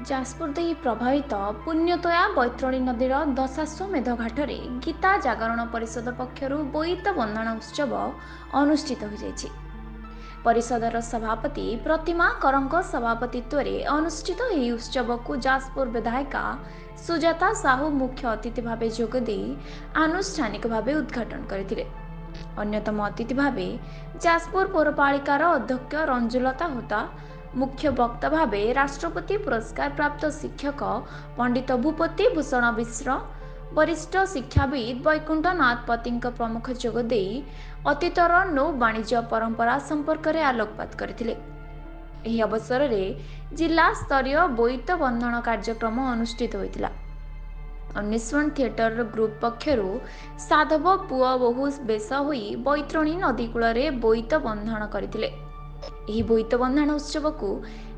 जाजपुर देही प्रभावित पुण्यतोया बैतरणी नदीर दशाश्वमेध घाटरे गीता जागरण परिषद पक्षरु बोईत बंधन उत्सव अनुष्ठित हो परिषदर सभापति प्रतिमा करंक सभापतित्व अनुष्ठित यह उत्सव को जाजपुर विधायिका सुजाता साहू मुख्य अतिथि भाव जोगदे आनुष्ठानिक भाव उद्घाटन करथिले। अन्यतम अतिथि भाव जाजपुर पौरपालिकार अध्यक्ष रंजुलता होता, मुख्य वक्ता भावे राष्ट्रपति पुरस्कार प्राप्त शिक्षक पंडित भूपति भूषण मिश्र, वरिष्ठ शिक्षाविद वैकुंठनाथ पति प्रमुख जोगदे अतीतर नौ वाणिज्य परंपरा संपर्क में आलोकपात करथिले। एही अवसर में जिला स्तरीय बोईत बंधन कार्यक्रम अनुष्ठित होइतिला। अन्वेषण थिएटर ग्रुप पक्षरु साधव पुआ बहु बेश होई बैतरणी नदी कूल बोईत बंधन करथिले। एही बोईत बंधन उत्सव को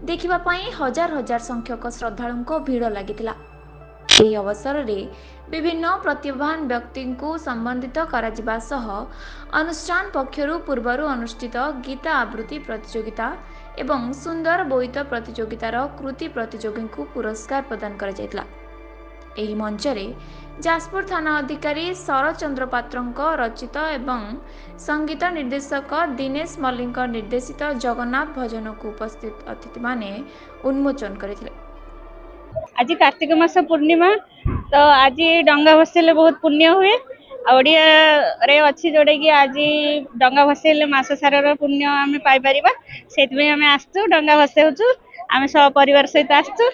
देखिबा पई हजार हजार संख्यक श्रद्धालुओं भीड़ लागितिला। एही अवसर में विभिन्न प्रतिभावान व्यक्ति को संबंधित कराजिबा सह अनुष्ठान पक्षरु पूर्वरु अनुष्ठित गीता आवृत्ति प्रतियोगिता एवं सुंदर बोईत प्रतियोगितार कृति प्रतियोगी को पुरस्कार प्रदान करा जायतिला। एही मंचरे जाजपुर थाना अधिकारी शरचंद्र पात्र रचित एवं संगीत निर्देशक दिनेश मल्लिक निर्देशित जगन्नाथ भजन को उपस्थित अतिथि माने उन्मोचन करथिले। आज कार्तिक मास पूर्णिमा तो आज डंगा भसेले बहुत पुण्य हुए। ओडिया रे अच्छी जोड़े कि आज डंगा भसेले मास सारार पुण्य आम पाई से आम आसचु डंगा भसेउचु आम सब परिवार सहित आसचु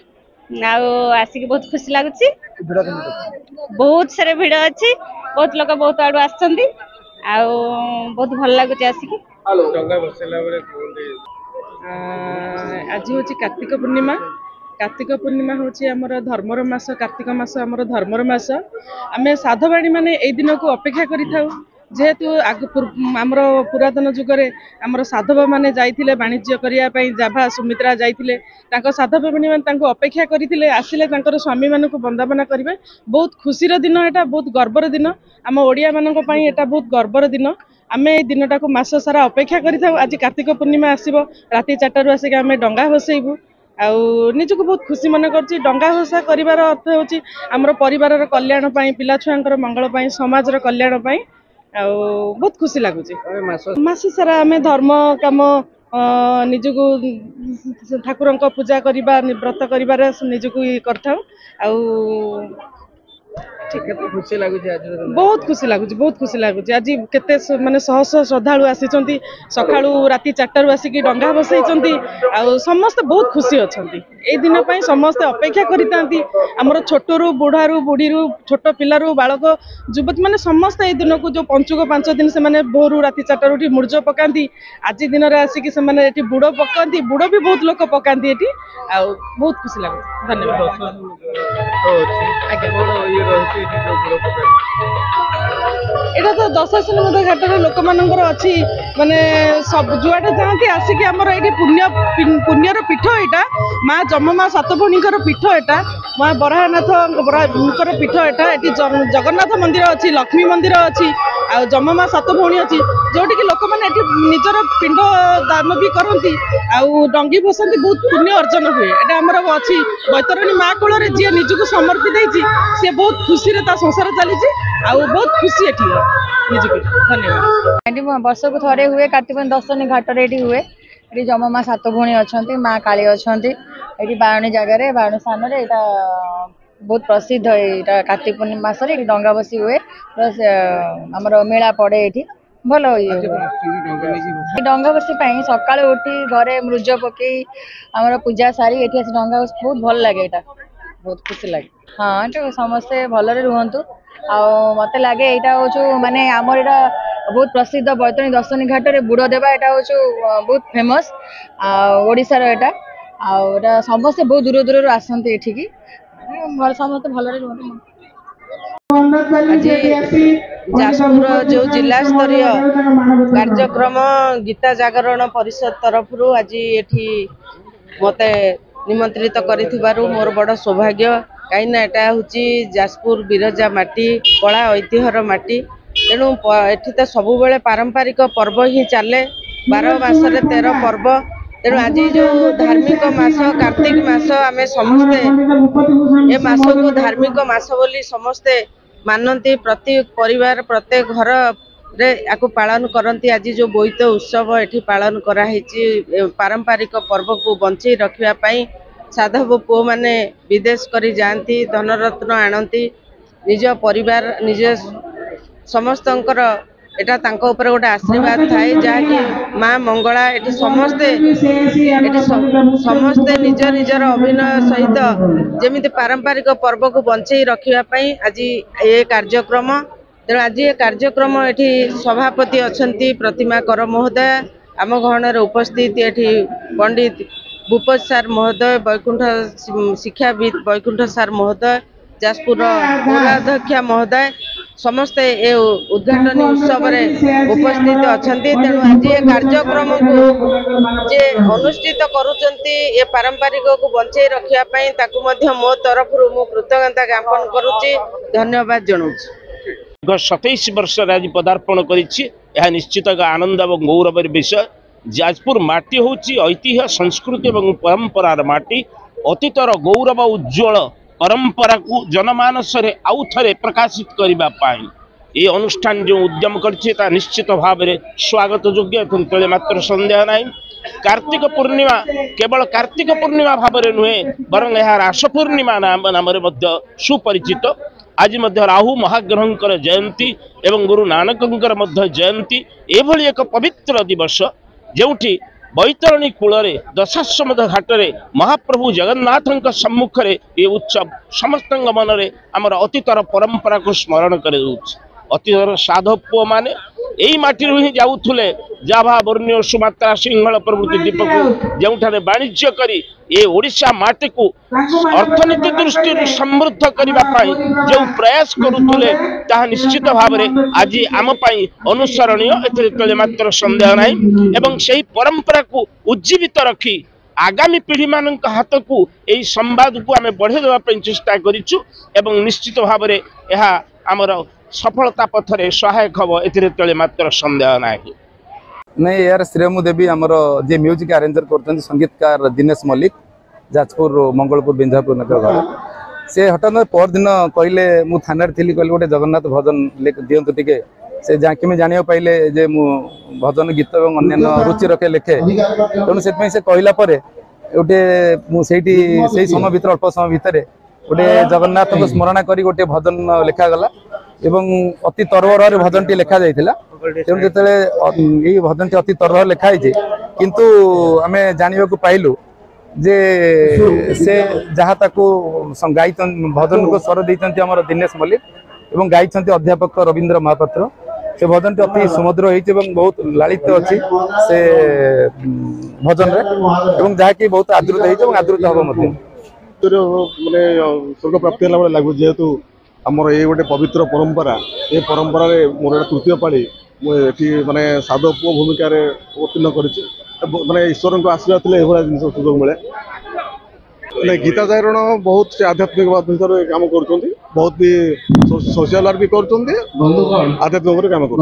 आसिक बहुत खुशी लगुच। बहुत सारे भिड़ अच्छी, बहुत लोग बहुत आड़ू आसछंती बहुत भल लगुच आसिक। आज हूँ कार्तिक पूर्णिमा। कार्तिक पूर्णिमा हूँ आमर धर्मर मास। कार्तिक मास आमर धर्मर मास। आम साधवाणी माने ए दिन को अपेक्षा करिथाउ जेहेतु आमर पुरातन जुगरे आमर साधव माने जाइथिले वाणिज्य करिया पई जाभा सुमित्रा जाइथिले तांको साधववाणी माने तांको अपेक्षा करिथिले आसिले तांकर स्वामी मानकु वंदना करिवे। बहुत खुशीर दिन एटा, बहुत गर्वर दिन आम ओडिया मानक पई एटा बहुत गर्वर दिन। आम ए दिनटा को मास सारा अपेक्षा करिथाउ। आज कार्तिक पूर्णिमा आसीबो राति 4 आसिक आम डंगा भसेइबु निजक बहुत खुशी मन कर। डंगा भसा कर अर्थ हूँ आमर परिवार कल्याण पाई, पिला छुआंकर मंगल पाई, समाजर कल्याण पाई बहुत खुशी लगुच। मास सारा आम धर्म काम निजक ठाकुर पूजा करवा व्रत कर निजक कर खुशी लगुच। बहुत खुशी लगुच, बहुत खुशी लगुच। आज केते माने शह शह श्रद्धालु आसी सकाळु राति 4 आसिक डंगा बसई समस्त बहुत खुशी अच्छा। ए दिन पर समस्त अपेक्षा करती आमर छोटू बुढ़ारू बुढ़ी छोट पिलारू बालक युवती मैंने समस्त ए दिन को जो पंचुक 5 दिन से भोरू राति 4 उठी मूर्ज पकाती। आज दिन में आसिक से बुड़ पकाती, बुड़ भी बहुत लोग पकाती ये बहुत खुशी लगे। धन्यवाद। एटा तो दशाश्वमेध घाटर लोक मानकर अच्छी माने सब जुआटे जाती आसिक आमर ये पुण्यर पीठ यहाँ माँ जममा सातभणीकर पीठ एटा, माँ बराहनाथ पीठ एटा। ये जगन्नाथ मंदिर अच्छी, लक्ष्मी मंदिर अच्छी, जममा सातभणी अच्छी जोटि कि लोक मैंने निजर पिंड दान भी करती डंगी भसती बहुत पुण्य अर्जन हुए। एटा आमर अच्छी बैतरणी माँ कूल जी निजक समर्पित सी बहुत खुशी संसार चली बहुत खुशी एटी निजक। धन्यवाद। वर्ष को थरे हुए कार्तिक दशमी घाटर ये हुए। ये जममा सात भणी अच्छा, माँ काली अच्छा, ये बाणी जगार बाणी स्थान बहुत प्रसिद्ध है। कार्तिक पूर्णिमा मास डंगा बसी हुए प्लस आमर मेला पड़े ये भल डंगा बसी सका उठी घरे मूर्ज पकई आमर पूजा सारी ये डंगा बस बहुत भल लगे। बहुत खुशी लगे। हाँ तो समस्ते भलरे रुहतु मत लगे यहाँ हूँ माने आमर यहाँ बहुत प्रसिद्ध बैतरणी दशमी घाटे बुड़ देवा यहाँ हूँ बहुत फेमस ओडिशार यहाँ समस्ते बहुत दूर दूर आसती एठिकी समस्त भलरे रुहतु। आज जाजपुर जो जिला स्तरीय कार्यक्रम गीता जागरण परिषद तरफ आज ये मते निमंत्रित करिथिबारु मोर बड़ सौभाग्य। कहीं एटा हूँ जाजपुर बिरजा माटी कला ऐतिह्यर माटी तेणु एठी तो सब बेले पारंपरिक पर्व ही चले 12 मासरे 13 पर्व तेणु आज जो धार्मिक मास कार्तिक मास आम समस्ते ए मास को धार्मिक मास बोली समस्ते मानती प्रत्येक परिवार प्रत्येक घर रे याकू पालन करती। आज जो बोईत उत्सव एठी पालन कराई पारंपरिक पर्व को बंचई रखापी साधव पुओ माने विदेश करी जाती धनरत्न आणती निज परिवार निज समस्तंकर एटा तांको ऊपर गोटे आशीर्वाद थाए जहाँकि माँ मंगला एटी समस्ते समस्ते निज निजर अभिनय सहित जमिति पारंपरिक पर्व को बंचई रखापी आज ये कार्यक्रम तेणु आज ये कार्यक्रम एटी सभापति अछंती प्रतिमा कर महोदय आम गहन उपस्थित एटी पंडित भूपत सार महोदय वैकुंठ शिक्षाविद वैकुंठ सार महोदय जाजपुर पौराध्यक्ष महोदय समस्ते ये उद्घाटन उत्सव उपस्थित अच्छा। तेणु आज ये कार्यक्रम को जे अनुष्ठित करुचंती ये पारंपरिक को बंचई रखापी मो तरफ मु कृतज्ञता ज्ञापन करुच्ची धन्यवाद जनाऊँ। 27 वर्ष आज पदार्पण कर निश्चित आनंद और गौरव विषय। जाजपुर माटी हूँ ऐतिह्य संस्कृति और परंपरार माटी अतीतर गौरव उज्ज्वल परंपरा को जनमानस आउ थे प्रकाशित करने ये अनुष्ठान जो उद्यम कर निश्चित भाव में स्वागत योग्य तले मात्र संदेह ना। कार्तिक पूर्णिमा केवल कार्तिक पूर्णिमा भाव में नुहे बरं यह रास पूर्णिमा नाम सुपरिचित। आज राहु महाग्रहंकर जयंती एवं गुरु नानकंकर जयंती एभली एक पवित्र दिवस जोठी बैतरणी कूल दशाश्वमेध घाटे महाप्रभु जगन्नाथ सम्मुख ये उत्सव समस्त मन में आमर अतीतर परंपरा को स्मरण कर अतीतर साधव पुओ माने यही माटी ही जाऊले जाभा बर्ण्य सुमात्रा सिंहल प्रभृति द्वीप को जो वाणिज्य करी ये ओडिशा माटी को अर्थनीति दृष्टि समृद्ध करने जो प्रयास करुले ताहा निश्चित भाव में आज आम अनुसरणीय एते मात्र संदेह ना। एवं से परंपरा को उज्जीवित रखी आगामी पीढ़ी मान हाथ को यही संवाद को आम बढ़े चेष्टा करूँ निश्चित भाव में यह आमर सफलता पथरे सहायक हम ए मात्र संदेह ना। नहीं यार श्रेय मु देवी आमर जे म्यूजिक अरेंजर कर संगीतकार दिनेश मल्लिक जाजपुर मंगलपुर बिंधापुर नगर घर से हठात पर दिन कहले मु थाना थी कहले गोटे जगन्नाथ भजन दिंतु टे से जहाँ जाना पाइले जे मु भजन गीत और अन्य रुचि रखे लिखे तेणु से कहला गोटे मुझे समय भर अल्प समय भितर गोटे जगन्नाथ को स्मरण कर गोटे भजन लिखागला एवं अति तरबर भजन टी लिखा जाइथिला। तेणु जो ये भजन टी अति तरबर लिखाई किंतु आम जाना पाइलु जे से जहाँ ताकू गाई भजन को स्वर देते आम दिनेश मल्लिक एवं गाई अध्यापक रवींद्र महापात्र से भजन टी अति सुमधुर होती बहुत लालित अच्छी से भजन रे जहाँकि बहुत आदृत हो आदृत हम माने स्वर्ग प्राप्ति लगू जेहेतु आमर ये गोटे पवित्र परंपरा ये परंपरा मोर तृतीय पाली मुझे माने साधव पुओ भूमिका उत्तीर्ण कर ईश्वर को आशीर्वाद थे ये जिन सुजोग मिले। गीता जागरण बहुत से आध्यात्मिक भितर काम कर बहुत भी सोशल वर्क भी कर आध्यात्मिक काम कर।